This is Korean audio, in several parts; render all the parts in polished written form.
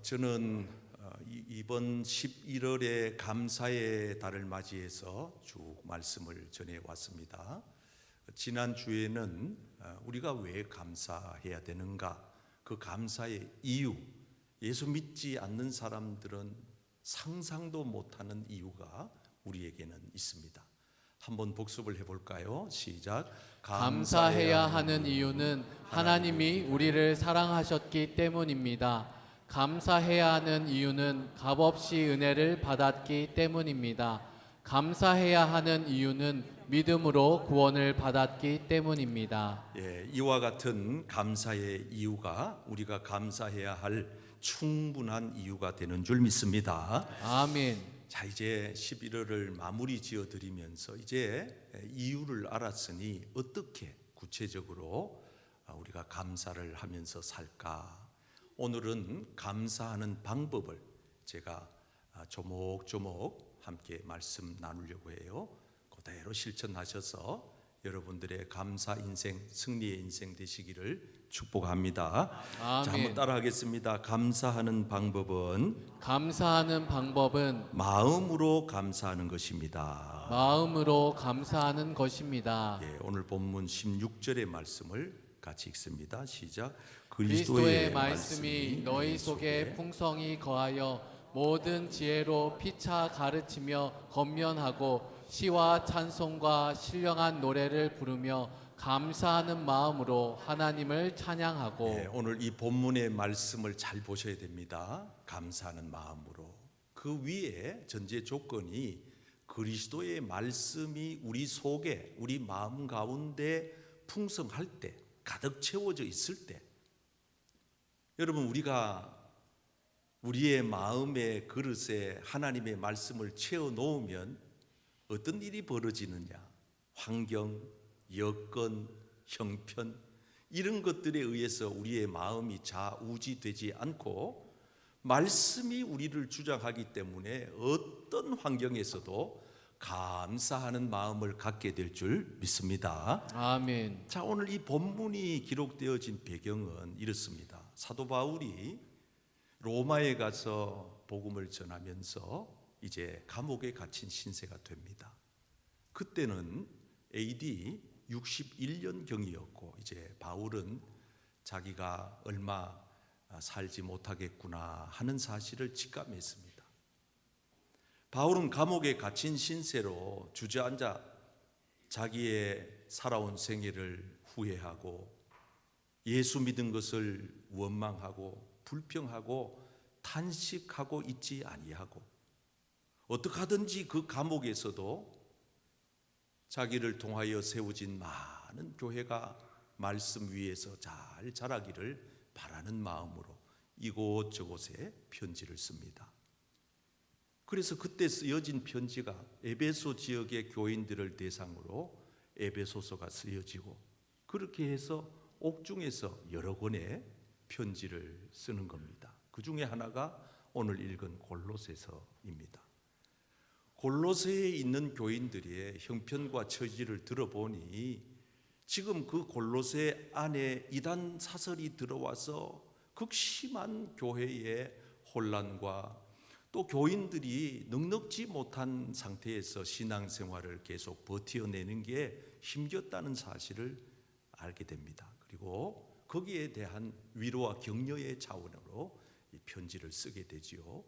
저는 이번 11월에 감사의 달을 맞이해서 쭉 말씀을 전해 왔습니다. 지난 주에는 우리가 왜 감사해야 되는가, 그 감사의 이유, 예수 믿지 않는 사람들은 상상도 못하는 이유가 우리에게는 있습니다. 한번 복습을 해볼까요? 시작. 감사해야 하는 이유는 하나님이 우리를 사랑하셨기 때문입니다. 감사해야 하는 이유는 값없이 은혜를 받았기 때문입니다. 감사해야 하는 이유는 믿음으로 구원을 받았기 때문입니다. 이와 같은 감사의 이유가 우리가 감사해야 할 충분한 이유가 되는 줄 믿습니다. 아멘. 자, 이제 11월을 마무리 지어 드리면서 이제 이유를 알았으니 어떻게 구체적으로 우리가 감사를 하면서 살까? 오늘은 감사하는 방법을 제가 조목조목 함께 말씀 나누려고 해요. 그대로 실천하셔서 여러분들의 감사 인생, 승리의 인생 되시기를 축복합니다. 아멘. 자, 한번 따라하겠습니다. 감사하는 방법은 마음으로 감사하는 것입니다. 마음으로 감사하는 것입니다. 오늘 본문 16절의 말씀을 같이 읽습니다. 시작. 그리스도의 말씀이 너희 속에 풍성히 거하여 모든 지혜로 피차 가르치며 권면하고 시와 찬송과 신령한 노래를 부르며 감사하는 마음으로 하나님을 찬양하고. 오늘 이 본문의 말씀을 잘 보셔야 됩니다. 감사하는 마음으로. 그 위에 전제 조건이 그리스도의 말씀이 우리 속에, 우리 마음 가운데 풍성할 때, 가득 채워져 있을 때, 여러분, 우리가 우리의 마음의 그릇에 하나님의 말씀을 채워 놓으면 어떤 일이 벌어지느냐? 환경, 여건, 형편, 이런 것들에 의해서 우리의 마음이 좌우지되지 않고 말씀이 우리를 주장하기 때문에 어떤 환경에서도 감사하는 마음을 갖게 될 줄 믿습니다. 아멘. 자, 오늘 이 본문이 기록되어진 배경은 이렇습니다. 사도 바울이 로마에 가서 복음을 전하면서 이제 감옥에 갇힌 신세가 됩니다. 그때는 AD 61년경이었고 이제 바울은 자기가 얼마 살지 못하겠구나 하는 사실을 직감했습니다. 바울은 감옥에 갇힌 신세로 주저앉아 자기의 살아온 생애를 후회하고 예수 믿은 것을 원망하고 불평하고 탄식하고 있지 아니하고 어떻게 하든지 그 감옥에서도 자기를 통하여 세워진 많은 교회가 말씀 위에서 잘 자라기를 바라는 마음으로 이곳저곳에 편지를 씁니다. 그래서 그때 쓰여진 편지가 에베소 지역의 교인들을 대상으로 에베소서가 쓰여지고 그렇게 해서 옥중에서 여러 권의 편지를 쓰는 겁니다. 그 중에 하나가 오늘 읽은 골로새서입니다. 골로새에 있는 교인들의 형편과 처지를 들어보니 지금 그 골로새 안에 이단 사설이 들어와서 극심한 교회의 혼란과 또 교인들이 넉넉지 못한 상태에서 신앙생활을 계속 버텨내는 게 힘겼다는 사실을 알게 됩니다. 그리고 거기에 대한 위로와 격려의 차원으로 이 편지를 쓰게 되지요.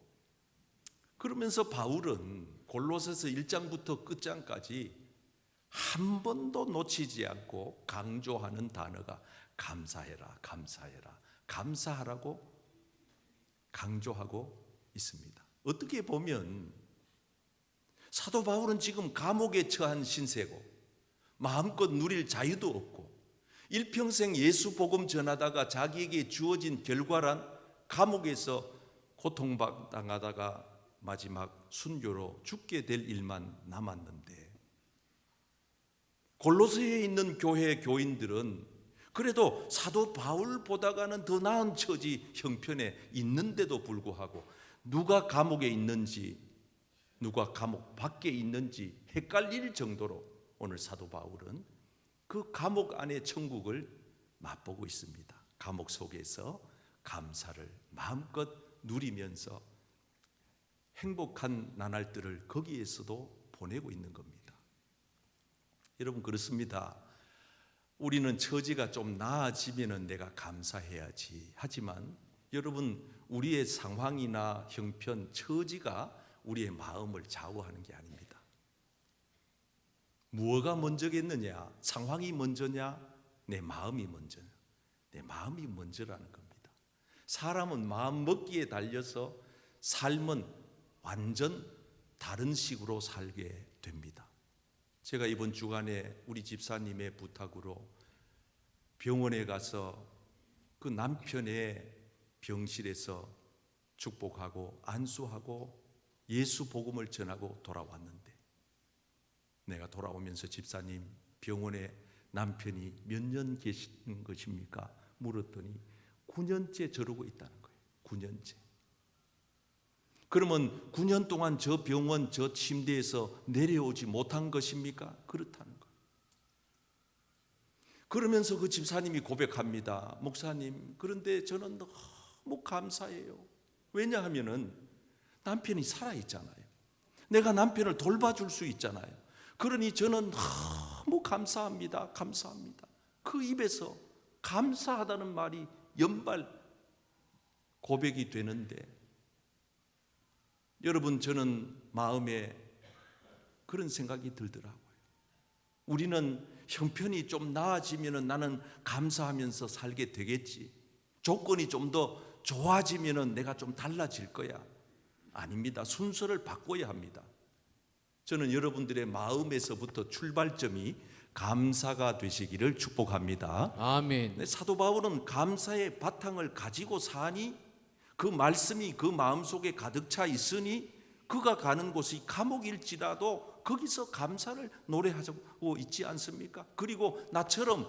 그러면서 바울은 골로새서 1장부터 끝장까지 한 번도 놓치지 않고 강조하는 단어가 감사해라, 감사해라, 감사하라고 강조하고 있습니다. 어떻게 보면 사도 바울은 지금 감옥에 처한 신세고 마음껏 누릴 자유도 없고 일평생 예수 복음 전하다가 자기에게 주어진 결과란 감옥에서 고통당하다가 마지막 순교로 죽게 될 일만 남았는데 골로새에 있는 교회 교인들은 그래도 사도 바울보다가는 더 나은 처지 형편에 있는데도 불구하고 누가 감옥에 있는지 누가 감옥 밖에 있는지 헷갈릴 정도로 오늘 사도 바울은 그 감옥 안의 천국을 맛보고 있습니다. 감옥 속에서 감사를 마음껏 누리면서 행복한 나날들을 거기에서도 보내고 있는 겁니다. 여러분, 그렇습니다. 우리는 처지가 좀 나아지면 내가 감사해야지. 하지만 여러분, 우리의 상황이나 형편, 처지가 우리의 마음을 좌우하는 게 아닙니다. 무엇가 먼저겠느냐? 상황이 먼저냐? 내 마음이 먼저냐? 내 마음이 먼저라는 겁니다. 사람은 마음 먹기에 달려서 삶은 완전 다른 식으로 살게 됩니다. 제가 이번 주간에 우리 집사님의 부탁으로 병원에 가서 그 남편의 병실에서 축복하고 안수하고 예수 복음을 전하고 돌아왔는데, 내가 돌아오면서 집사님, 병원에 남편이 몇 년 계시는 것입니까? 물었더니 9년째 저러고 있다는 거예요. 9년째. 그러면 9년 동안 저 병원, 저 침대에서 내려오지 못한 것입니까? 그렇다는 거예요. 그러면서 그 집사님이 고백합니다. 목사님, 그런데 저는 너무 감사해요. 왜냐하면은 남편이 살아있잖아요. 내가 남편을 돌봐줄 수 있잖아요. 그러니 저는 너무 감사합니다. 감사합니다. 그 입에서 감사하다는 말이 연발 고백이 되는데, 여러분, 저는 마음에 그런 생각이 들더라고요. 우리는 형편이 좀 나아지면 나는 감사하면서 살게 되겠지. 조건이 좀 더 좋아지면 내가 좀 달라질 거야. 아닙니다. 순서를 바꿔야 합니다. 저는 여러분들의 마음에서부터 출발점이 감사가 되시기를 축복합니다. 아멘. 사도 바울은 감사의 바탕을 가지고 사니, 그 말씀이 그 마음속에 가득 차 있으니 그가 가는 곳이 감옥일지라도 거기서 감사를 노래하고 있지 않습니까? 그리고 나처럼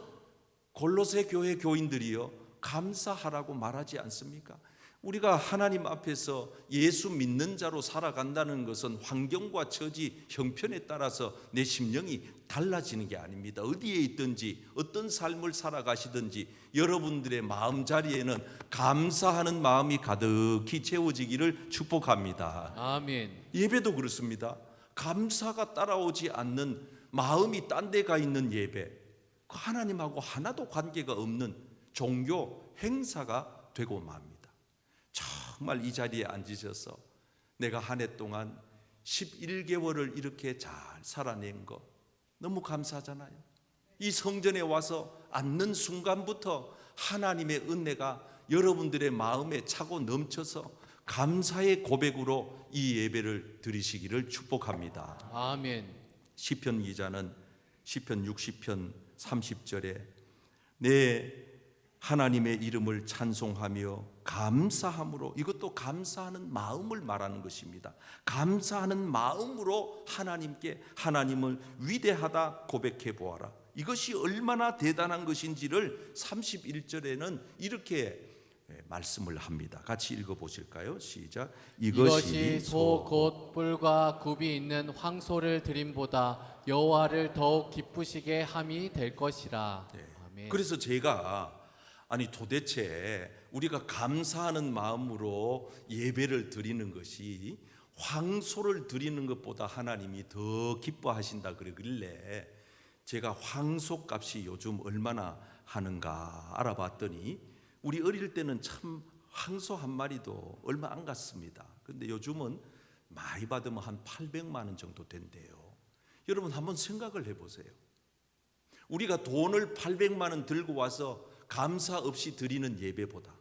골로새 교회 교인들이요, 감사하라고 말하지 않습니까? 우리가 하나님 앞에서 예수 믿는 자로 살아간다는 것은 환경과 처지, 형편에 따라서 내 심령이 달라지는 게 아닙니다. 어디에 있든지 어떤 삶을 살아가시든지 여러분들의 마음자리에는 감사하는 마음이 가득히 채워지기를 축복합니다. 아멘. 예배도 그렇습니다. 감사가 따라오지 않는, 마음이 딴 데 가 있는 예배, 하나님하고 하나도 관계가 없는 종교 행사가 되고 맙니다. 정말 이 자리에 앉으셔서 내가 한 해 동안 11개월을 이렇게 잘 살아낸 거 너무 감사하잖아요. 이 성전에 와서 앉는 순간부터 하나님의 은혜가 여러분들의 마음에 차고 넘쳐서 감사의 고백으로 이 예배를 드리시기를 축복합니다. 아멘. 시편 기자는 시편 60편 30절에 내 하나님의 이름을 찬송하며 감사함으로, 이것도 감사하는 마음을 말하는 것입니다. 감사하는 마음으로 하나님께 하나님을 위대하다 고백해 보아라. 이것이 얼마나 대단한 것인지를 31절에는 이렇게 말씀을 합니다. 같이 읽어보실까요? 시작. 이것이 소 곧 뿔과 굽이 있는 황소를 드림보다 여호와를 더욱 기쁘시게 함이 될 것이라. 아멘. 그래서 제가 도대체 우리가 감사하는 마음으로 예배를 드리는 것이 황소를 드리는 것보다 하나님이 더 기뻐하신다 그러길래 제가 황소 값이 요즘 얼마나 하는가 알아봤더니 우리 어릴 때는 참 황소 한 마리도 얼마 안 갔습니다. 근데 요즘은 많이 받으면 한 800만 원 정도 된대요. 여러분 한번 생각을 해보세요. 우리가 돈을 800만 원 들고 와서 감사 없이 드리는 예배보다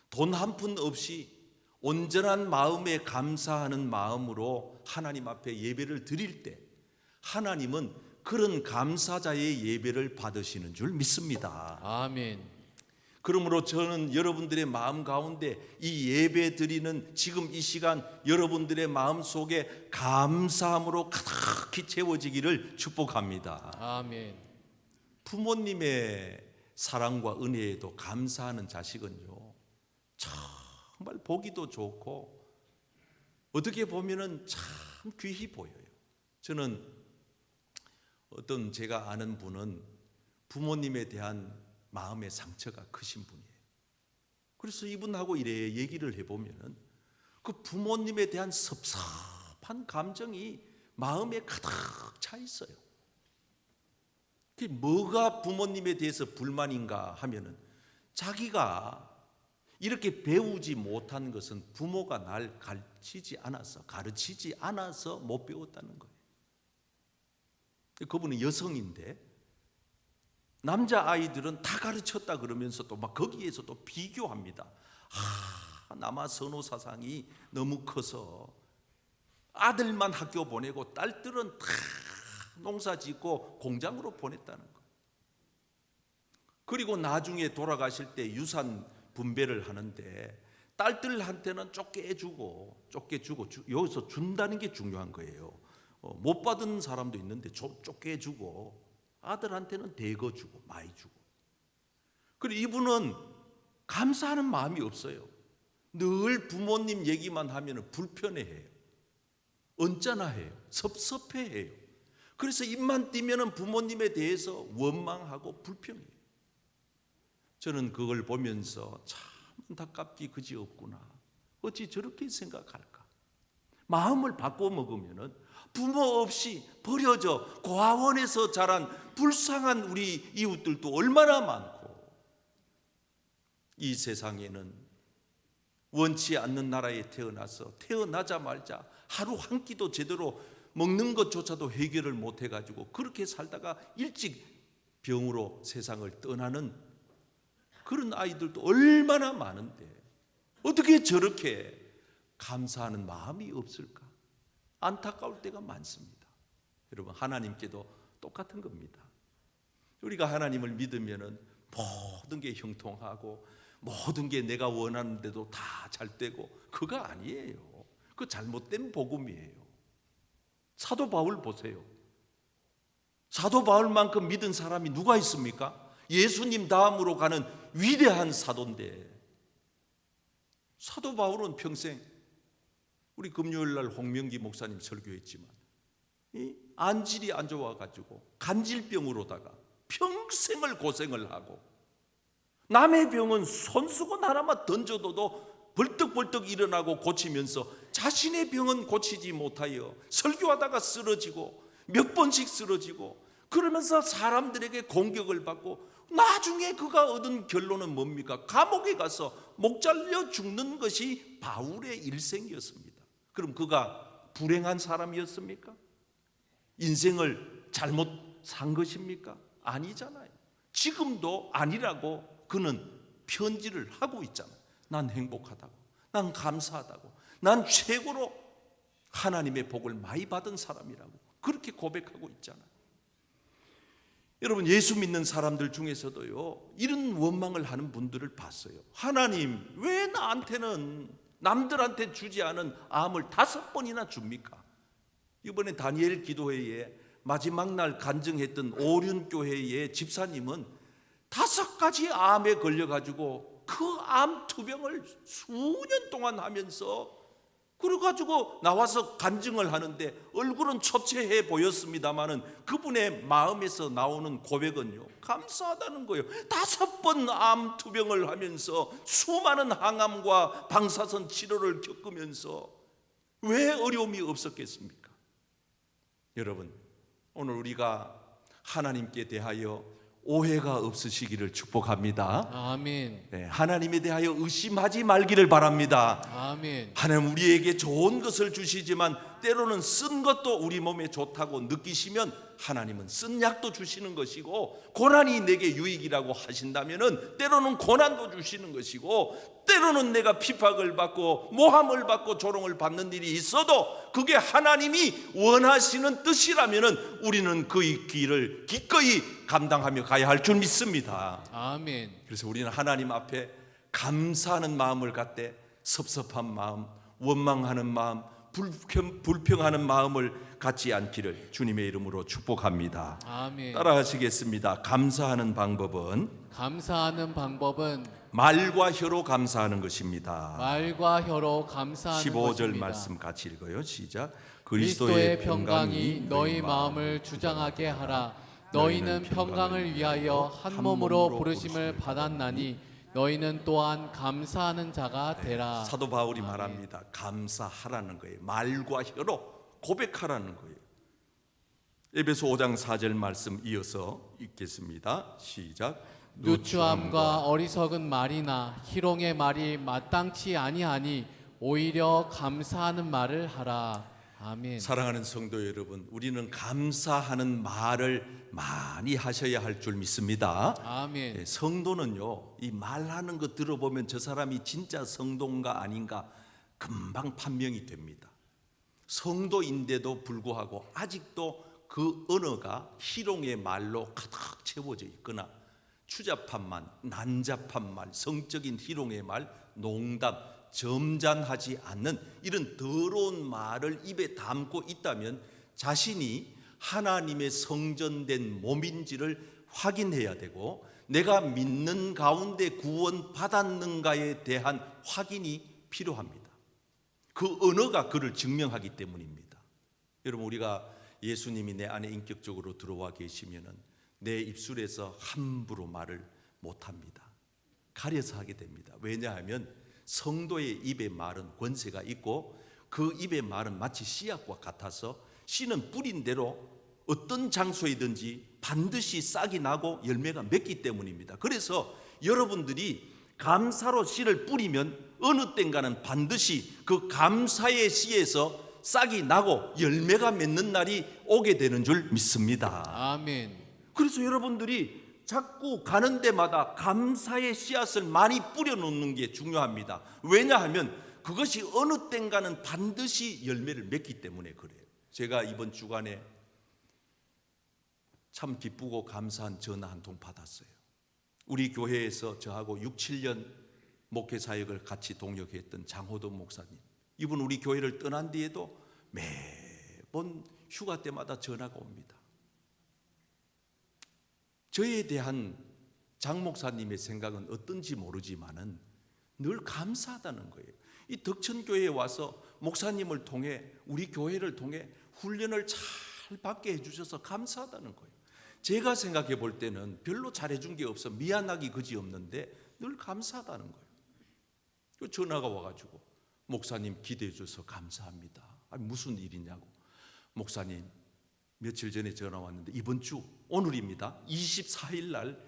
돈 한 푼 없이 온전한 마음에 감사하는 마음으로 하나님 앞에 예배를 드릴 때 하나님은 그런 감사자의 예배를 받으시는 줄 믿습니다. 아멘. 그러므로 저는 여러분들의 마음 가운데 이 예배 드리는 지금 이 시간 여러분들의 마음 속에 감사함으로 가득히 채워지기를 축복합니다. 아멘. 부모님의 사랑과 은혜에도 감사하는 자식은요, 정말 보기도 좋고 어떻게 보면은 참 귀히 보여요. 저는 어떤 제가 아는 분은 부모님에 대한 마음의 상처가 크신 분이에요. 그래서 이분하고 이래 얘기를 해보면은 그 부모님에 대한 섭섭한 감정이 마음에 가득 차 있어요. 그게 뭐가 부모님에 대해서 불만인가 하면은 자기가 이렇게 배우지 못한 것은 부모가 날 가르치지 않아서 못 배웠다는 거예요. 그분은 여성인데 남자 아이들은 다 가르쳤다 그러면서도 막 거기에서 또 비교합니다. 남아 선호 사상이 너무 커서 아들만 학교 보내고 딸들은 다 농사 짓고 공장으로 보냈다는 거예요. 그리고 나중에 돌아가실 때 유산 분배를 하는데 딸들한테는 쫓겨주고 여기서 준다는 게 중요한 거예요. 못 받은 사람도 있는데 쫓겨주고 아들한테는 대거 주고 많이 주고. 그리고 이분은 감사하는 마음이 없어요. 늘 부모님 얘기만 하면 불편해해요. 언짢아해요. 섭섭해해요. 그래서 입만 띄면 부모님에 대해서 원망하고 불평해요. 저는 그걸 보면서 참 안타깝기 그지없구나. 어찌 저렇게 생각할까? 마음을 바꿔 먹으면 부모 없이 버려져 고아원에서 자란 불쌍한 우리 이웃들도 얼마나 많고, 이 세상에는 원치 않는 나라에 태어나서 태어나자마자 하루 한 끼도 제대로 먹는 것조차도 해결을 못 해가지고 그렇게 살다가 일찍 병으로 세상을 떠나는 그런 아이들도 얼마나 많은데 어떻게 저렇게 감사하는 마음이 없을까? 안타까울 때가 많습니다. 여러분, 하나님께도 똑같은 겁니다. 우리가 하나님을 믿으면은 모든 게 형통하고 모든 게 내가 원하는 대로 다 잘 되고, 그거 아니에요. 그 잘못된 복음이에요. 사도 바울 보세요. 사도 바울만큼 믿은 사람이 누가 있습니까? 예수님 다음으로 가는 위대한 사도인데, 사도 바울은 평생, 우리 금요일 날 홍명기 목사님 설교했지만 이 안질이 안 좋아가지고 간질병으로다가 평생을 고생을 하고, 남의 병은 손수건 하나만 던져도 벌떡벌떡 일어나고 고치면서 자신의 병은 고치지 못하여 설교하다가 쓰러지고 몇 번씩 쓰러지고 그러면서 사람들에게 공격을 받고, 나중에 그가 얻은 결론은 뭡니까? 감옥에 가서 목 잘려 죽는 것이 바울의 일생이었습니다. 그럼 그가 불행한 사람이었습니까? 인생을 잘못 산 것입니까? 아니잖아요. 지금도 아니라고 그는 편지를 하고 있잖아요. 난 행복하다고, 난 감사하다고, 난 최고로 하나님의 복을 많이 받은 사람이라고 그렇게 고백하고 있잖아요. 여러분, 예수 믿는 사람들 중에서도요, 이런 원망을 하는 분들을 봤어요. 하나님, 왜 나한테는 남들한테 주지 않은 암을 5번이나 줍니까? 이번에 다니엘 기도회에 마지막 날 간증했던 오륜교회의 집사님은 5가지 암에 걸려가지고 그 암 투병을 수년 동안 하면서 그래가지고 나와서 간증을 하는데 얼굴은 초췌해 보였습니다마는 그분의 마음에서 나오는 고백은요, 감사하다는 거예요. 5번 암 투병을 하면서 수많은 항암과 방사선 치료를 겪으면서 왜 어려움이 없었겠습니까? 여러분, 오늘 우리가 하나님께 대하여 오해가 없으시기를 축복합니다. 아멘. 네, 하나님에 대하여 의심하지 말기를 바랍니다. 아멘. 하나님 우리에게 좋은 것을 주시지만 때로는 쓴 것도 우리 몸에 좋다고 느끼시면 하나님은 쓴 약도 주시는 것이고, 고난이 내게 유익이라고 하신다면은 때로는 고난도 주시는 것이고, 때로는 내가 핍박을 받고 모함을 받고 조롱을 받는 일이 있어도 그게 하나님이 원하시는 뜻이라면은 우리는 그 길을 기꺼이 감당하며 가야 할 줄 믿습니다. 아멘. 그래서 우리는 하나님 앞에 감사하는 마음을 갖되 섭섭한 마음, 원망하는 마음, 불평하는 마음을 갖지 않기를 주님의 이름으로 축복합니다. 아멘. 따라하시겠습니다. 감사하는 방법은 말과 혀로 감사하는 것입니다. 말과 혀로 감사하는 15절 것입니다. 말씀 같이 읽어요. 시작. 그리스도의 평강이 너희 마음을 주장하게 하라. 너희는 평강을 위하여 한 몸으로 부르심을 받았나니 너희는 또한 감사하는 자가 되라. 사도 바울이 아멘. 말합니다. 감사하라는 거예요. 말과 혀로 고백하라는 거예요. 에베소 5장 4절 말씀 이어서 읽겠습니다. 시작. 누추함과 어리석은 말이나 희롱의 말이 마땅치 아니하니 오히려 감사하는 말을 하라. 아멘. 사랑하는 성도 여러분, 우리는 감사하는 말을 많이 하셔야 할 줄 믿습니다. 아멘. 성도는요, 이 말하는 거 들어보면 저 사람이 진짜 성도인가 아닌가 금방 판명이 됩니다. 성도인데도 불구하고 아직도 그 언어가 희롱의 말로 가득 채워져 있거나 추잡한 말, 난잡한 말, 성적인 희롱의 말, 농담, 점잖하지 않는 이런 더러운 말을 입에 담고 있다면 자신이 하나님의 성전된 몸인지를 확인해야 되고 내가 믿는 가운데 구원받았는가에 대한 확인이 필요합니다. 그 언어가 그를 증명하기 때문입니다. 여러분, 우리가 예수님이 내 안에 인격적으로 들어와 계시면은 내 입술에서 함부로 말을 못합니다. 가려서 하게 됩니다. 왜냐하면 성도의 입의 말은 권세가 있고 그 입의 말은 마치 씨앗과 같아서 씨는 뿌린 대로 어떤 장소이든지 반드시 싹이 나고 열매가 맺기 때문입니다. 그래서 여러분들이 감사로 씨를 뿌리면 어느 땐가는 반드시 그 감사의 씨에서 싹이 나고 열매가 맺는 날이 오게 되는 줄 믿습니다. 아멘. 그래서 여러분들이 자꾸 가는 데마다 감사의 씨앗을 많이 뿌려놓는 게 중요합니다. 왜냐하면 그것이 어느 땐가는 반드시 열매를 맺기 때문에 그래요. 제가 이번 주간에 참 기쁘고 감사한 전화 한 통 받았어요. 우리 교회에서 저하고 6, 7년 목회 사역을 같이 동역했던 장호동 목사님, 이분 우리 교회를 떠난 뒤에도 매번 휴가 때마다 전화가 옵니다. 저에 대한 장 목사님의 생각은 어떤지 모르지만은 늘 감사하다는 거예요. 이 덕천교회에 와서 목사님을 통해 우리 교회를 통해 훈련을 잘 받게 해주셔서 감사하다는 거예요. 제가 생각해 볼 때는 별로 잘해준 게 없어 미안하기 그지없는데 늘 감사하다는 거예요. 그 전화가 와가지고 목사님 기대해 주셔서 감사합니다. 아니, 무슨 일이냐고. 목사님 며칠 전에 전화 왔는데 이번 주 오늘입니다. 24일 날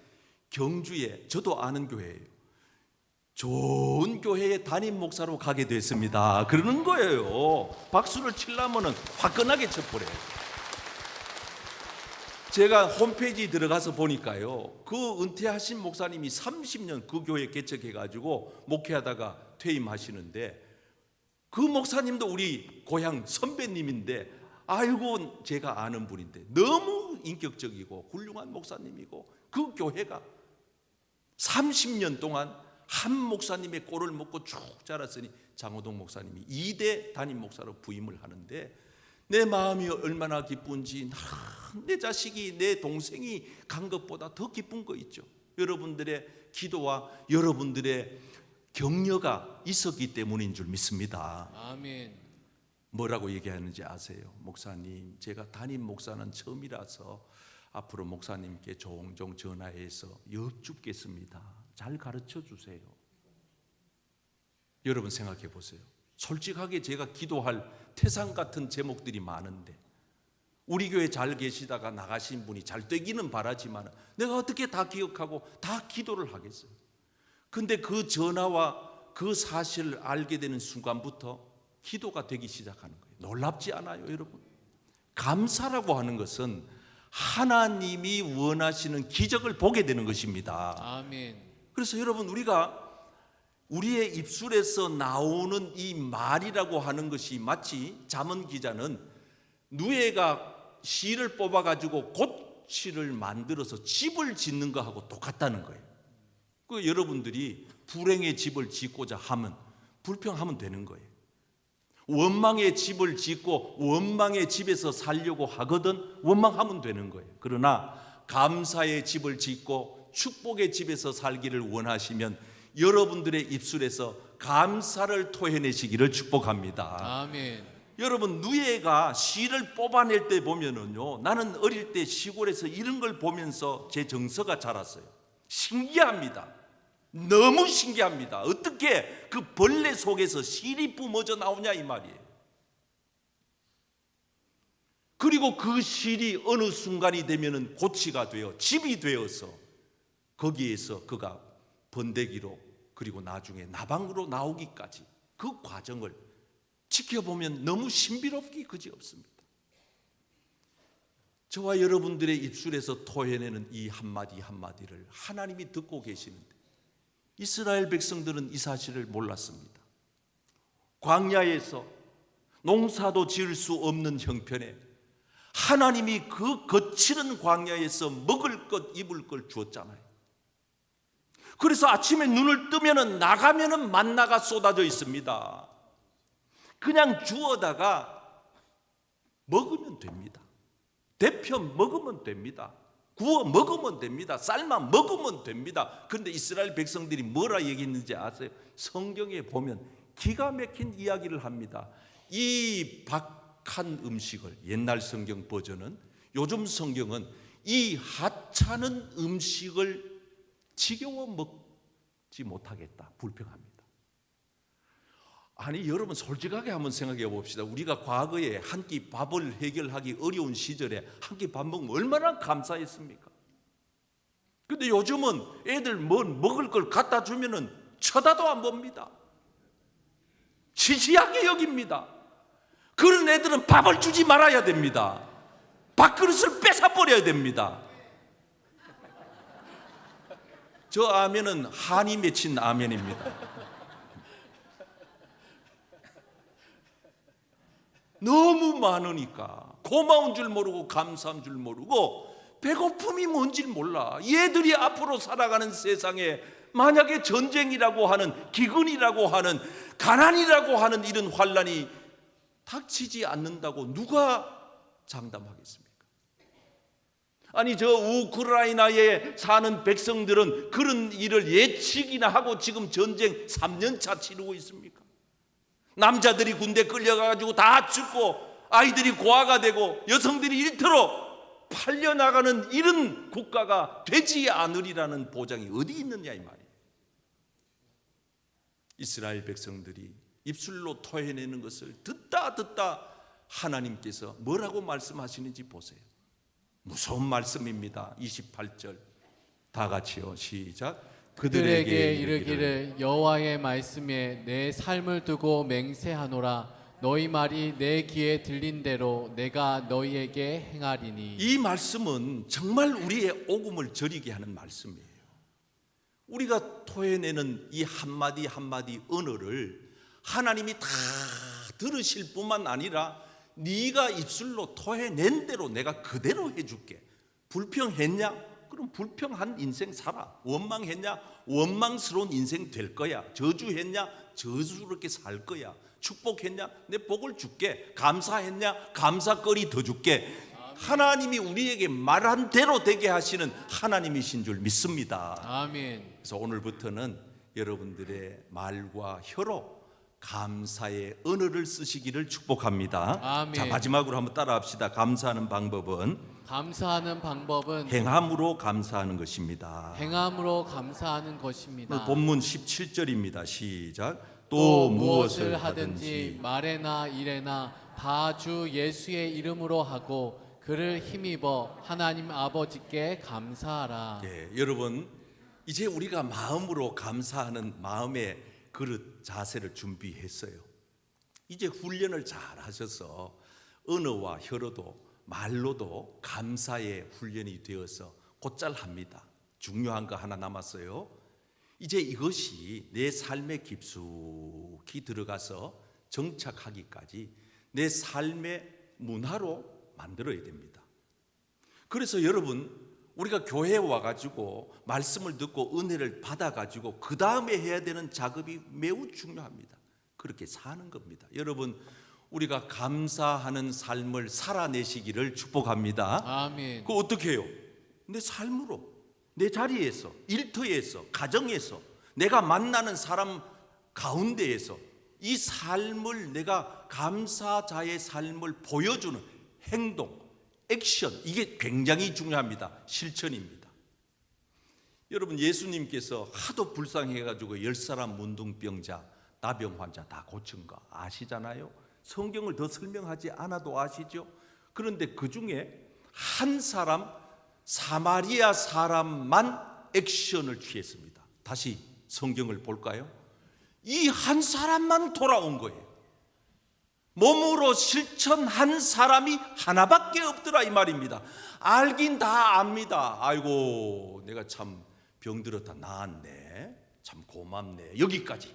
경주에 저도 아는 교회예요. 좋은 교회에 담임 목사로 가게 됐습니다. 그러는 거예요. 박수를 치려면은 화끈하게 쳐버려요. 제가 홈페이지 들어가서 보니까요, 그 은퇴하신 목사님이 30년 그 교회 개척해가지고 목회하다가 퇴임하시는데 그 목사님도 우리 고향 선배님인데 아이고 제가 아는 분인데 너무 인격적이고 훌륭한 목사님이고 그 교회가 30년 동안 한 목사님의 꼴을 먹고 쭉 자랐으니 장호동 목사님이 2대 담임 목사로 부임을 하는데 내 마음이 얼마나 기쁜지 내 자식이 내 동생이 간 것보다 더 기쁜 거 있죠. 여러분들의 기도와 여러분들의 격려가 있었기 때문인 줄 믿습니다. 아멘. 뭐라고 얘기하는지 아세요? 목사님, 제가 담임 목사는 처음이라서 앞으로 목사님께 종종 전화해서 여쭙겠습니다. 잘 가르쳐 주세요. 여러분 생각해 보세요. 솔직하게 제가 기도할 태산 같은 제목들이 많은데 우리 교회 잘 계시다가 나가신 분이 잘 되기는 바라지만 내가 어떻게 다 기억하고 다 기도를 하겠어요? 근데 그 전화와 그 사실을 알게 되는 순간부터 기도가 되기 시작하는 거예요. 놀랍지 않아요, 여러분? 감사라고 하는 것은 하나님이 원하시는 기적을 보게 되는 것입니다. 아멘. 그래서 여러분, 우리가 우리의 입술에서 나오는 이 말이라고 하는 것이 마치 잠언 기자는 누에가 실을 뽑아가지고 고치를 만들어서 집을 짓는 거하고 똑같다는 거예요. 그 여러분들이 불행의 집을 짓고자 하면 불평하면 되는 거예요. 원망의 집을 짓고 원망의 집에서 살려고 하거든 원망하면 되는 거예요. 그러나 감사의 집을 짓고 축복의 집에서 살기를 원하시면 여러분들의 입술에서 감사를 토해내시기를 축복합니다. 아멘. 여러분, 누에가 실을 뽑아낼 때 보면은요, 나는 어릴 때 시골에서 이런 걸 보면서 제 정서가 자랐어요. 신기합니다. 너무 신기합니다. 어떻게 그 벌레 속에서 실이 뿜어져 나오냐 이 말이에요. 그리고 그 실이 어느 순간이 되면은 고치가 되어 집이 되어서 거기에서 그가 번데기로 그리고 나중에 나방으로 나오기까지 그 과정을 지켜보면 너무 신비롭기 그지없습니다. 저와 여러분들의 입술에서 토해내는 이 한마디 한마디를 하나님이 듣고 계시는데 이스라엘 백성들은 이 사실을 몰랐습니다. 광야에서 농사도 지을 수 없는 형편에 하나님이 그 거칠은 광야에서 먹을 것 입을 걸 주었잖아요. 그래서 아침에 눈을 뜨면은 나가면은 만나가 쏟아져 있습니다. 그냥 주워다가 먹으면 됩니다. 데펴 먹으면 됩니다. 구워 먹으면 됩니다. 삶아 먹으면 됩니다. 그런데 이스라엘 백성들이 뭐라 얘기했는지 아세요? 성경에 보면 기가 막힌 이야기를 합니다. 이 박한 음식을, 옛날 성경 버전은, 요즘 성경은 이 하찮은 음식을 지겨워 먹지 못하겠다, 불평합니다. 아니 여러분 솔직하게 한번 생각해 봅시다. 우리가 과거에 한 끼 밥을 해결하기 어려운 시절에 한 끼 밥 먹으면 얼마나 감사했습니까? 근데 요즘은 애들 뭐 먹을 걸 갖다 주면은 쳐다도 안 봅니다. 시시하게 여깁니다. 그런 애들은 밥을 주지 말아야 됩니다. 밥그릇을 뺏어버려야 됩니다. 저 아멘은 한이 맺힌 아멘입니다. 너무 많으니까 고마운 줄 모르고 감사한 줄 모르고 배고픔이 뭔지 몰라. 얘들이 앞으로 살아가는 세상에 만약에 전쟁이라고 하는, 기근이라고 하는, 가난이라고 하는 이런 환란이 닥치지 않는다고 누가 장담하겠습니까? 아니 저 우크라이나에 사는 백성들은 그런 일을 예측이나 하고 지금 전쟁 3년차 치르고 있습니까? 남자들이 군대 끌려가지고 다 죽고 아이들이 고아가 되고 여성들이 일터로 팔려나가는 이런 국가가 되지 않으리라는 보장이 어디 있느냐 이 말이에요. 이스라엘 백성들이 입술로 토해내는 것을 듣다 하나님께서 뭐라고 말씀하시는지 보세요. 무서운 말씀입니다. 28절 다 같이요, 시작. 그들에게 이르기를 여호와의 말씀에 내 삶을 두고 맹세하노라. 너희 말이 내 귀에 들린 대로 내가 너희에게 행하리니. 이 말씀은 정말 우리의 오금을 저리게 하는 말씀이에요. 우리가 토해내는 이 한마디 한마디 언어를 하나님이 다 들으실 뿐만 아니라 네가 입술로 토해낸 대로 내가 그대로 해줄게. 불평했냐? 그럼 불평한 인생 살아. 원망했냐? 원망스러운 인생 될 거야. 저주했냐? 저주스럽게 살 거야. 축복했냐? 내 복을 줄게. 감사했냐? 감사거리 더 줄게. 하나님이 우리에게 말한 대로 되게 하시는 하나님이신 줄 믿습니다. 아멘. 그래서 오늘부터는 여러분들의 말과 혀로 감사의 언어를 쓰시기를 축복합니다. 아멘. 자, 마지막으로 한번 따라합시다. 감사하는 방법은 행함으로 감사하는 것입니다. 행함으로 감사하는 것입니다. 오늘 본문 17절입니다. 시작. 또 무엇을 하든지 말에나 일에나 다 주 예수의 이름으로 하고 그를 힘입어 하나님 아버지께 감사하라. 예, 여러분 이제 우리가 마음으로 감사하는 마음의 그릇 자세를 준비했어요. 이제 훈련을 잘 하셔서 언어와 혀로도 말로도 감사의 훈련이 되어서 곧잘 합니다. 중요한 거 하나 남았어요. 이제 이것이 내 삶에 깊숙이 들어가서 정착하기까지 내 삶의 문화로 만들어야 됩니다. 그래서 여러분 우리가 교회에 와가지고 말씀을 듣고 은혜를 받아가지고 그 다음에 해야 되는 작업이 매우 중요합니다. 그렇게 사는 겁니다. 여러분 우리가 감사하는 삶을 살아내시기를 축복합니다. 아멘. 그거 어떻게 해요? 내 삶으로, 내 자리에서, 일터에서, 가정에서, 내가 만나는 사람 가운데에서 이 삶을, 내가 감사자의 삶을 보여주는 행동, 액션, 이게 굉장히 중요합니다. 실천입니다. 여러분, 예수님께서 하도 불쌍해가지고 10사람 문둥병자, 나병 환자 다 고친 거 아시잖아요. 성경을 더 설명하지 않아도 아시죠. 그런데 그 중에 한 사람, 사마리아 사람만 액션을 취했습니다. 다시 성경을 볼까요? 이 한 사람만 돌아온 거예요. 몸으로 실천한 사람이 하나밖에 없더라 이 말입니다. 알긴 다 압니다. 아이고, 내가 참 병들었다 나았네, 참 고맙네, 여기까지.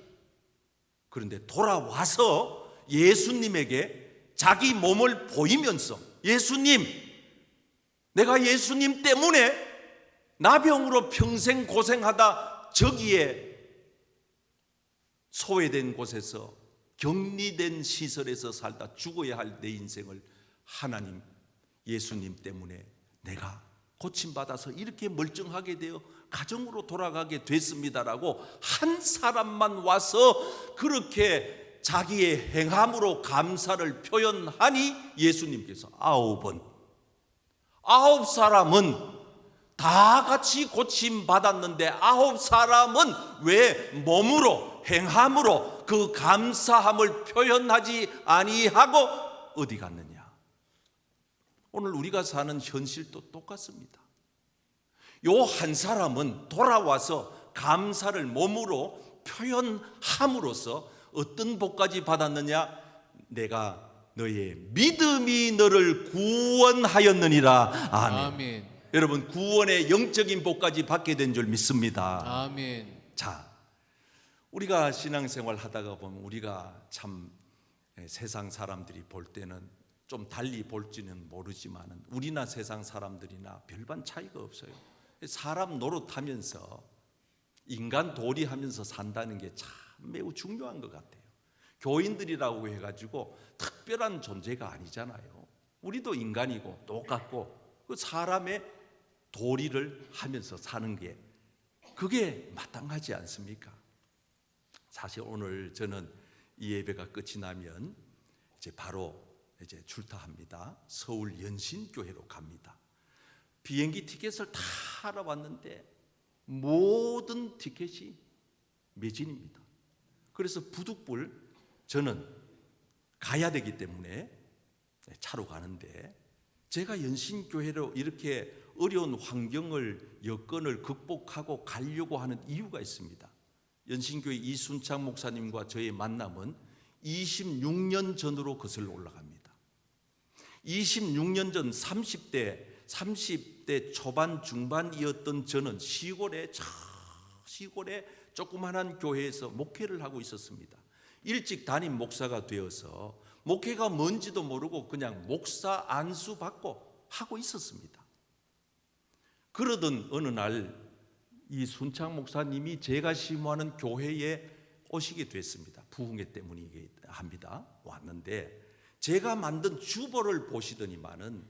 그런데 돌아와서 예수님에게 자기 몸을 보이면서, 예수님, 내가 예수님 때문에 나병으로 평생 고생하다 저기에 소외된 곳에서, 격리된 시설에서 살다 죽어야 할 내 인생을 하나님, 예수님 때문에 내가 고침받아서 이렇게 멀쩡하게 되어 가정으로 돌아가게 됐습니다라고 한 사람만 와서 그렇게 자기의 행함으로 감사를 표현하니 예수님께서 9번, 9사람은 다 같이 고침받았는데 9사람은 왜 몸으로, 행함으로 그 감사함을 표현하지 아니하고 어디 갔느냐? 오늘 우리가 사는 현실도 똑같습니다. 요 한 사람은 돌아와서 감사를 몸으로 표현함으로써 어떤 복까지 받았느냐? 내가 너의 믿음이 너를 구원하였느니라. 아멘. 아멘. 여러분, 구원의 영적인 복까지 받게 된 줄 믿습니다. 아멘. 자, 우리가 신앙생활 하다가 보면 우리가 참 세상 사람들이 볼 때는 좀 달리 볼지는 모르지만 우리나 세상 사람들이나 별반 차이가 없어요. 사람 노릇하면서 인간 도리하면서 산다는 게 참 매우 중요한 것 같아요. 교인들이라고 해가지고 특별한 존재가 아니잖아요. 우리도 인간이고 똑같고 그 사람의 도리를 하면서 사는 게 그게 마땅하지 않습니까? 사실 오늘 저는 이 예배가 끝이 나면 이제 바로 이제 출타합니다. 서울 연신교회로 갑니다. 비행기 티켓을 다 알아봤는데 모든 티켓이 매진입니다. 그래서 부득불 저는 가야 되기 때문에 차로 가는데, 제가 연신교회로 이렇게 어려운 환경을, 여건을 극복하고 가려고 하는 이유가 있습니다. 연신교회 이순창 목사님과 저의 만남은 26년 전으로 거슬러 올라갑니다. 26년 전 30대 초반 중반이었던 저는 시골에 조그마한 교회에서 목회를 하고 있었습니다. 일찍 담임 목사가 되어서 목회가 뭔지도 모르고 그냥 목사 안수 받고 하고 있었습니다. 그러던 어느 날 이 순창 목사님이 제가 심호하는 교회에 오시게 됐습니다. 부흥회 때문이긴 합니다. 왔는데 제가 만든 주보를 보시더니만은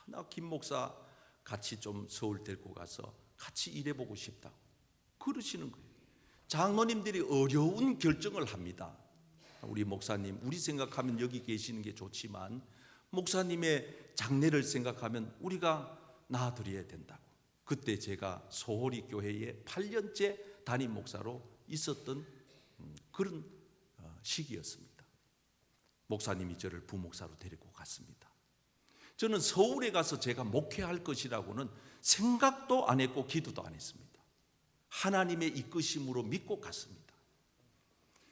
나 김 목사 같이 좀 서울 데리고 가서 같이 일해보고 싶다고 그러시는 거예요. 장로님들이 어려운 결정을 합니다. 우리 목사님, 우리 생각하면 여기 계시는 게 좋지만 목사님의 장래를 생각하면 우리가 낳아드려야 된다고. 그때 제가 소홀히 교회에 8년째 담임 목사로 있었던 그런 시기였습니다. 목사님이 저를 부목사로 데리고 갔습니다. 저는 서울에 가서 제가 목회할 것이라고는 생각도 안 했고 기도도 안 했습니다. 하나님의 이끄심으로 믿고 갔습니다.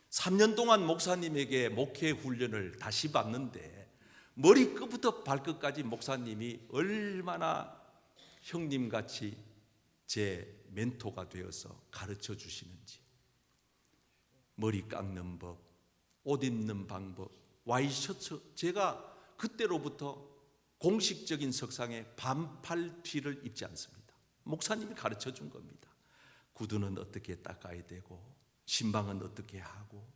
3년 동안 목사님에게 목회 훈련을 다시 받는데 머리끝부터 발끝까지 목사님이 얼마나 형님같이 제 멘토가 되어서 가르쳐 주시는지, 머리 깎는 법, 옷 입는 방법, 와이셔츠, 제가 그때로부터 공식적인 석상에 반팔 티를 입지 않습니다. 목사님이 가르쳐 준 겁니다. 구두는 어떻게 닦아야 되고, 신방은 어떻게 하고,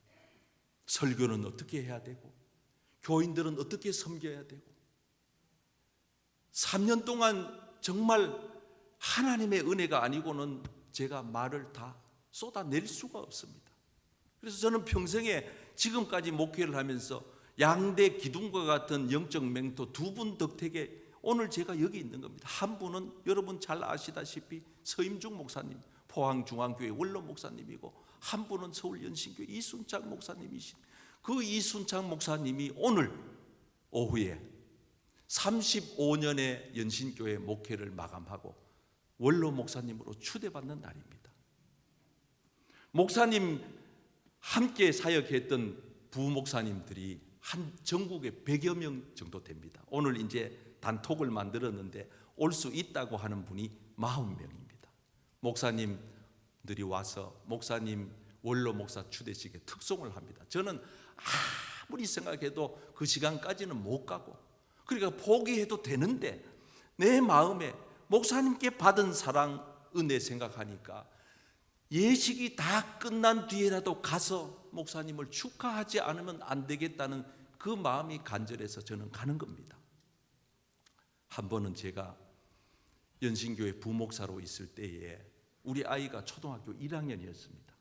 설교는 어떻게 해야 되고, 교인들은 어떻게 섬겨야 되고. 3년 동안 정말 하나님의 은혜가 아니고는 제가 말을 다 쏟아낼 수가 없습니다. 그래서 저는 평생에 지금까지 목회를 하면서 양대 기둥과 같은 영적 멘토 2분 덕택에 오늘 제가 여기 있는 겁니다. 한 분은 여러분 잘 아시다시피 서임중 목사님, 포항중앙교회 원로 목사님이고, 한 분은 서울연신교회 이순창 목사님이신, 그 이순창 목사님이 오늘 오후에 35년의 연신교회 목회를 마감하고 원로 목사님으로 추대받는 날입니다. 목사님 함께 사역했던 부목사님들이 한 전국에 100여 명 정도 됩니다. 오늘 이제 단톡을 만들었는데 올 수 있다고 하는 분이 40명입니다. 목사님들이 와서 목사님 원로 목사 추대식에 특송을 합니다. 저는 아무리 생각해도 그 시간까지는 못 가고, 그러니까 포기해도 되는데 내 마음에 목사님께 받은 사랑, 은혜 생각하니까 예식이 다 끝난 뒤에라도 가서 목사님을 축하하지 않으면 안 되겠다는 그 마음이 간절해서 저는 가는 겁니다. 한 번은 제가 연신교회 부목사로 있을 때에 우리 아이가 초등학교 1학년이었습니다.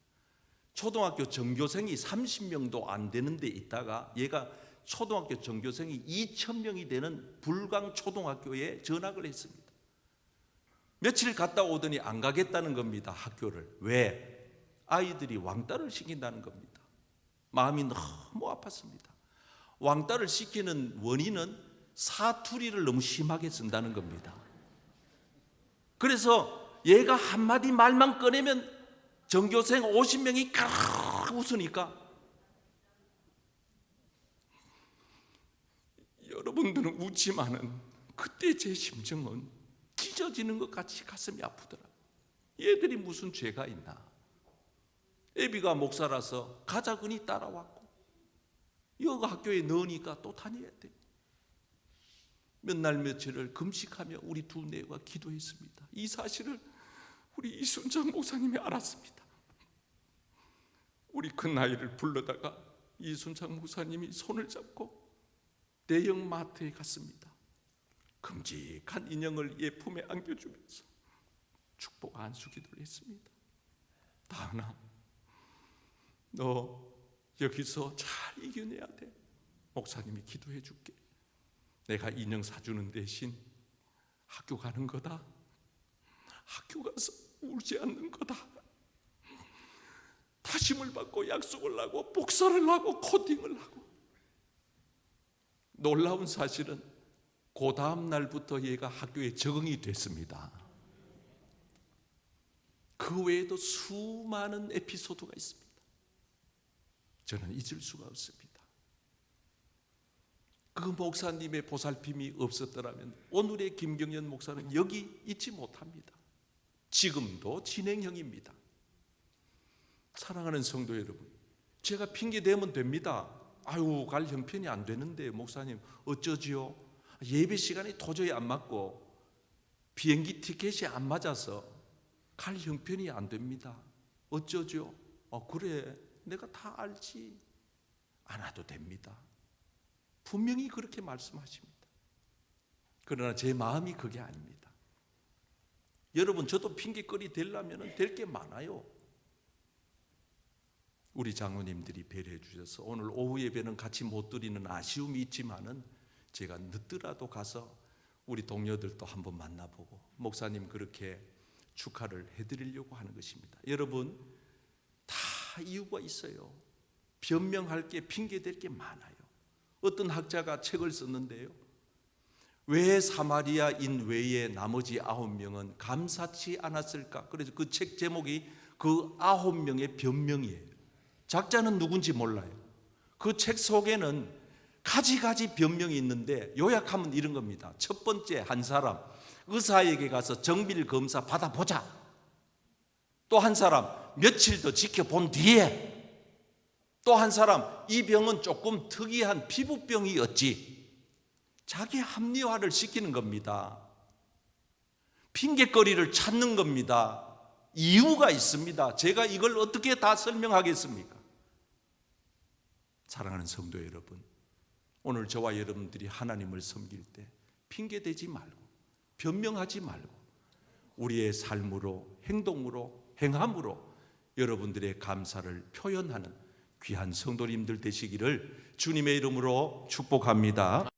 초등학교 전교생이 30명도 안 되는 데 있다가 얘가 초등학교 전교생이 2,000명이 되는 불광 초등학교에 전학을 했습니다. 며칠 갔다 오더니 안 가겠다는 겁니다, 학교를. 왜? 아이들이 왕따를 시킨다는 겁니다. 마음이 너무 아팠습니다. 왕따를 시키는 원인은 사투리를 너무 심하게 쓴다는 겁니다. 그래서 얘가 한마디 말만 꺼내면 전교생 50명이 까르르 웃으니까, 여러분들은 웃지만은 그때 제 심정은 찢어지는 것 같이 가슴이 아프더라고요. 얘들이 무슨 죄가 있나. 애비가 목사라서 가자그니 따라왔고, 여가 학교에 넣으니까 또 다녀야 돼. 몇 날 며칠을 금식하며 우리 두 내가 기도했습니다. 이 사실을 우리 이순창 목사님이 알았습니다. 우리 큰 아이를 불러다가 이순창 목사님이 손을 잡고 대형 마트에 갔습니다. 큼직한 인형을 얘 품에 안겨주면서 축복 안수기도를 했습니다. 다은아, 너 여기서 잘 이겨내야 돼. 목사님이 기도해 줄게. 내가 인형 사주는 대신 학교 가는 거다. 학교 가서 울지 않는 거다. 다짐을 받고 약속을 하고 복사를 하고 코딩을 하고. 놀라운 사실은 그 다음 날부터 얘가 학교에 적응이 됐습니다. 그 외에도 수많은 에피소드가 있습니다. 저는 잊을 수가 없습니다. 그 목사님의 보살핌이 없었더라면 오늘의 김경연 목사는 여기 있지 못합니다. 지금도 진행형입니다. 사랑하는 성도 여러분, 제가 핑계 대면 됩니다. 아유, 갈 형편이 안 되는데 목사님 어쩌지요? 예배 시간이 도저히 안 맞고 비행기 티켓이 안 맞아서 갈 형편이 안 됩니다. 어쩌죠? 그래, 내가 다 알지. 안 와도 됩니다. 분명히 그렇게 말씀하십니다. 그러나 제 마음이 그게 아닙니다. 여러분, 저도 핑계거리 되려면 될 게 많아요. 우리 장로님들이 배려해 주셔서 오늘 오후 예배는 같이 못 드리는 아쉬움이 있지만은 제가 늦더라도 가서 우리 동료들도 한번 만나보고 목사님 그렇게 축하를 해드리려고 하는 것입니다. 여러분, 다 이유가 있어요. 변명할 게, 핑계댈 게 많아요. 어떤 학자가 책을 썼는데요, 왜 사마리아인 외에 나머지 9명은 감사치 않았을까? 그래서 그 책 제목이 그 9명의 변명이에요. 작자는 누군지 몰라요. 그 책 속에는 가지가지 변명이 있는데 요약하면 이런 겁니다. 첫 번째, 한 사람 의사에게 가서 정밀 검사 받아보자. 또 한 사람 며칠 더 지켜본 뒤에, 또 한 사람 이 병은 조금 특이한 피부병이었지. 자기 합리화를 시키는 겁니다. 핑계거리를 찾는 겁니다. 이유가 있습니다. 제가 이걸 어떻게 다 설명하겠습니까? 사랑하는 성도 여러분, 오늘 저와 여러분들이 하나님을 섬길 때 핑계대지 말고 변명하지 말고 우리의 삶으로, 행동으로, 행함으로 여러분들의 감사를 표현하는 귀한 성도님들 되시기를 주님의 이름으로 축복합니다.